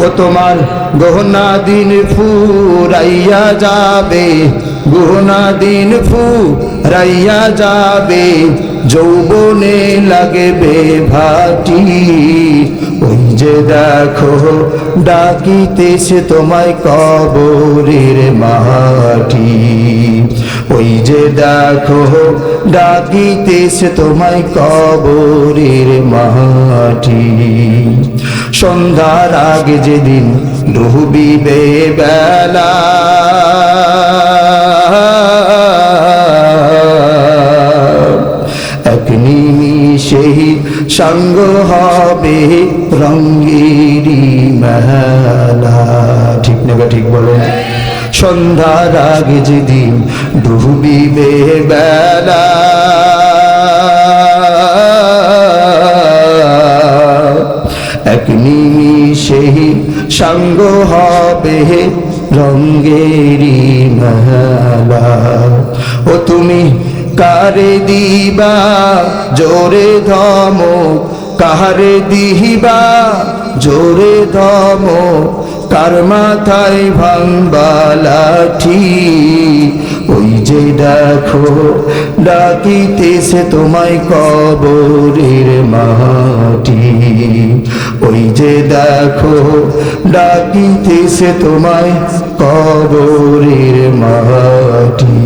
ও তোমার গহনা দিন ফুরাইয়া যাবে, গহনা দিন ফুরাইয়া যাবে, যৌবনে লাগবে ভাটি। ওই যে দেখো ডাকিতেছে তোমায় কবরের মাটি, ওই যে দেখো ডাকিতেছে তোমায় কবরের মাটি। সন্ধ্যার আগে যেদিন ডুবিবে বেলা, এক নিমিষেই সঙ্গ হবে রঙ্গেরি মেলা। ঠিক না ঠিক বলেন? সন্ধ্যার আগে যেদিন ডুবিবে বেলা, এক নিমিষেই সঙ্গ হবে রঙ্গেরি মেলা। ও তুমি কারে দিবা জোরে ধমক, কারে দিবা জোরে ধমক, কার মাথায় ভাঙবা লাঠি। ওই যে দেখো ডাকিতেছে তোমায় কবরের মাটি, ওই যে দেখো ডাকিতেছে তোমায় কবরের মাটি।